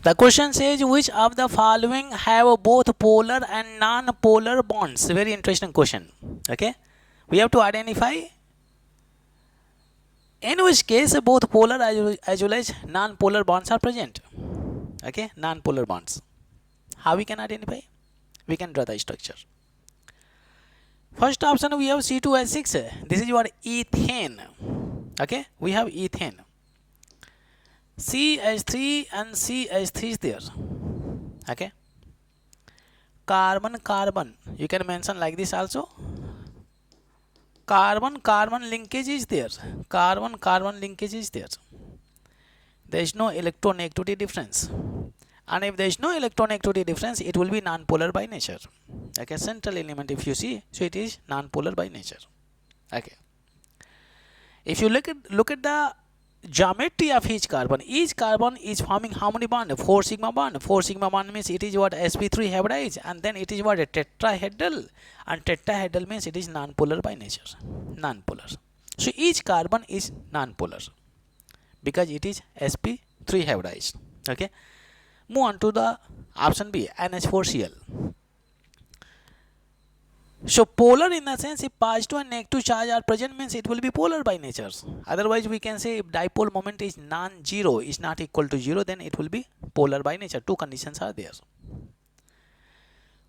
The question says which of the following have both polar and non-polar bonds? Very interesting question. Okay, we have to identify in which case both polar as well as non-polar bonds are present. Okay, non-polar bonds. How we can identify? We can draw the structure. First option we have C2H6. This is what ethane. Okay, we have ethane. CH3 and CH3 is there. Okay, carbon carbon, you can mention like this also. Carbon carbon linkage is there. Carbon carbon linkage is there. There is no electronegativity difference, and if there is no electronegativity difference, it will be non-polar by nature. Okay, central element if you see, so it is non-polar by nature. Okay, if you look at the geometry of each carbon is forming how many bond? 4 sigma bond. 4 sigma bond means it is what? sp3 hybridized, and then it is what? A tetrahedral, and tetrahedral means it is non-polar by nature. Non-polar. So each carbon is non-polar because it is sp3 hybridized. Okay, move on to the option B, NH4Cl. So polar in the sense, if positive and negative charge are present means it will be polar by nature. Otherwise we can say if dipole moment is non-zero, is not equal to 0, then it will be polar by nature. Two conditions are there.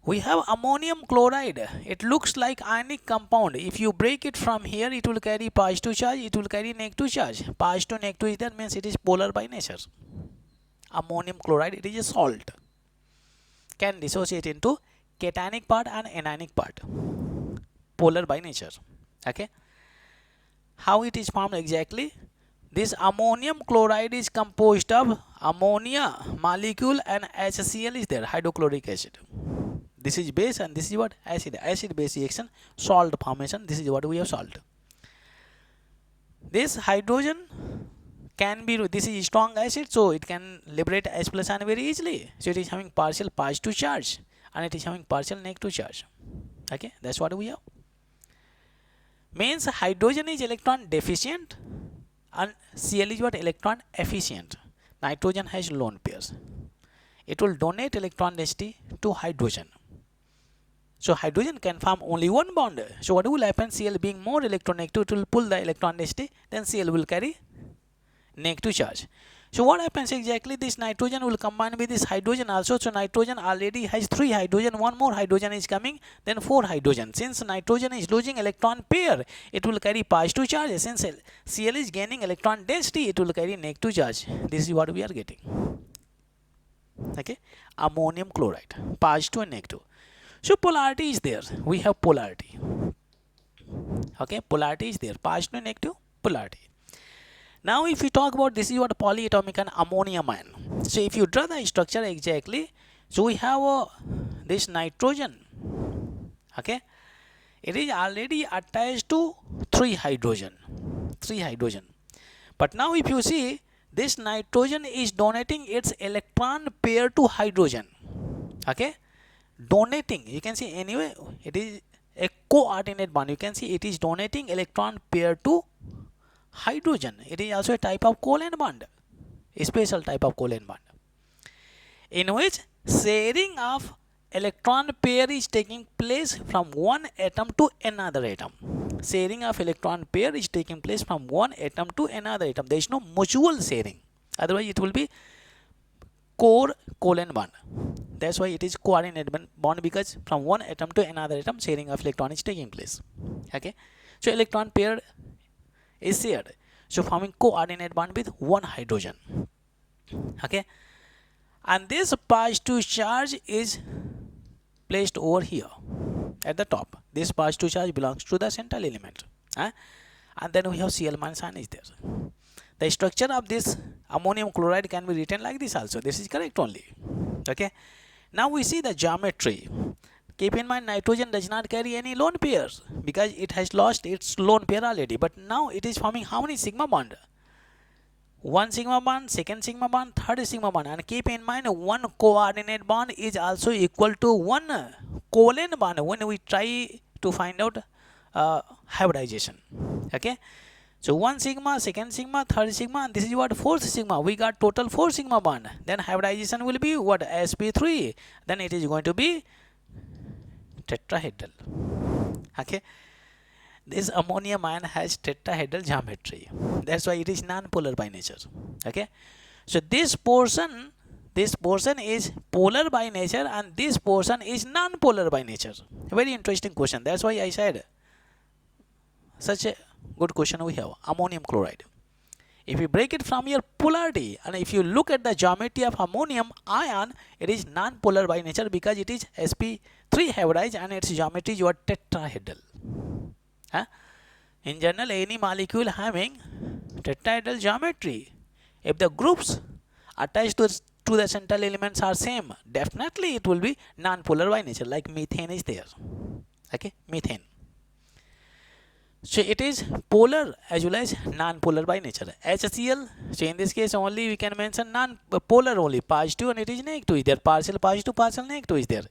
We have ammonium chloride. It looks like ionic compound. If you break it from here, it will carry positive charge, it will carry negative charge. Positive negative is there means it is polar by nature. Ammonium chloride, it is a salt. Can dissociate into cationic part and anionic part. Polar by nature. Okay, how it is formed exactly? This ammonium chloride is composed of ammonia molecule and HCl is there, hydrochloric acid. This is base and this is what? Acid. Acid base reaction, salt formation. This is what we have salt. This hydrogen can be, this is strong acid, so it can liberate H plus ion very easily. So it is having partial positive charge and it is having partial negative charge. Okay, that's what we have. Means hydrogen is electron deficient and Cl is what? Electron efficient. Nitrogen has lone pairs. It will donate electron density to hydrogen. So hydrogen can form only one bond. So what will happen? Cl being more electronegative, it will pull the electron density, then Cl will carry negative charge. So what happens exactly? This nitrogen will combine with this hydrogen also. So nitrogen already has 3 hydrogen, one more hydrogen is coming, then 4 hydrogen. Since nitrogen is losing electron pair, it will carry positive charge. Since Cl is gaining electron density, it will carry negative charge. This is what we are getting. Okay, ammonium chloride, positive and negative. So polarity is there. We have polarity. Okay, polarity is there. Positive and negative, polarity. Now if we talk about, this is what? Polyatomic and ammonium ion. So if you draw the structure exactly, so we have this nitrogen. Okay, it is already attached to 3 hydrogen. But now if you see, this nitrogen is donating its electron pair to hydrogen. Okay, donating, you can see anyway, it is a coordinate bond. You can see it is donating electron pair to hydrogen. It is also a type of covalent bond, a special type of covalent bond, in which sharing of electron pair is taking place from one atom to another atom. Sharing of electron pair is taking place from one atom to another atom. There is no mutual sharing. Otherwise it will be core covalent bond. That's why it is coordinate bond, because from one atom to another atom sharing of electron is taking place. Okay, so electron pair is shared, so forming coordinate bond with one hydrogen. Okay, and this positive charge is placed over here at the top. This positive charge belongs to the central element, and then we have Cl minus ion is there. The structure of this ammonium chloride can be written like this also. This is correct only. Okay, now we see the geometry. Keep in mind, nitrogen does not carry any lone pairs because it has lost its lone pair already. But now it is forming how many sigma bond? 1 sigma bond, 2nd sigma bond, 3rd sigma bond. And keep in mind, one coordinate bond is also equal to one covalent bond when we try to find out hybridization. Okay, So 1 sigma, second sigma, third sigma, and this is what, fourth sigma. We got total 4 sigma bond. Then hybridization will be what, sp3. Then it is going to be tetrahedral. Okay, this ammonium ion has tetrahedral geometry. That's why it is non-polar by nature. Okay, so this portion is polar by nature, and this portion is non-polar by nature. Very interesting question. That's why I said such a good question we have. Ammonium chloride, if you break it from your polarity, and if you look at the geometry of ammonium ion, it is non-polar by nature because it is sp3 hybridized and its geometry is what, tetrahedral. In general, any molecule having tetrahedral geometry, if the groups attached to the central elements are same, definitely it will be non-polar by nature, like methane is there. Okay, methane. So it is polar as well as non-polar by nature. HCl, so in this case only we can mention non-polar only, positive and it is negative is there, partial positive, partial negative is there.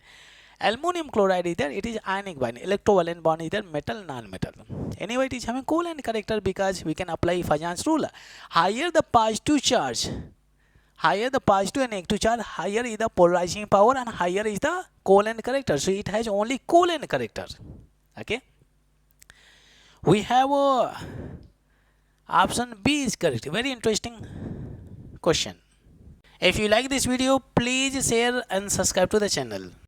Aluminum chloride is there, it is ionic bond, electrovalent bond is there, metal, non-metal. Anyway, it is having covalent character because we can apply Fajan's rule. Higher the positive charge, higher the positive and negative charge, higher is the polarizing power and higher is the covalent character. So it has only covalent character. Okay, we have option B is correct. Very interesting question. If you like this video, please share and subscribe to the channel.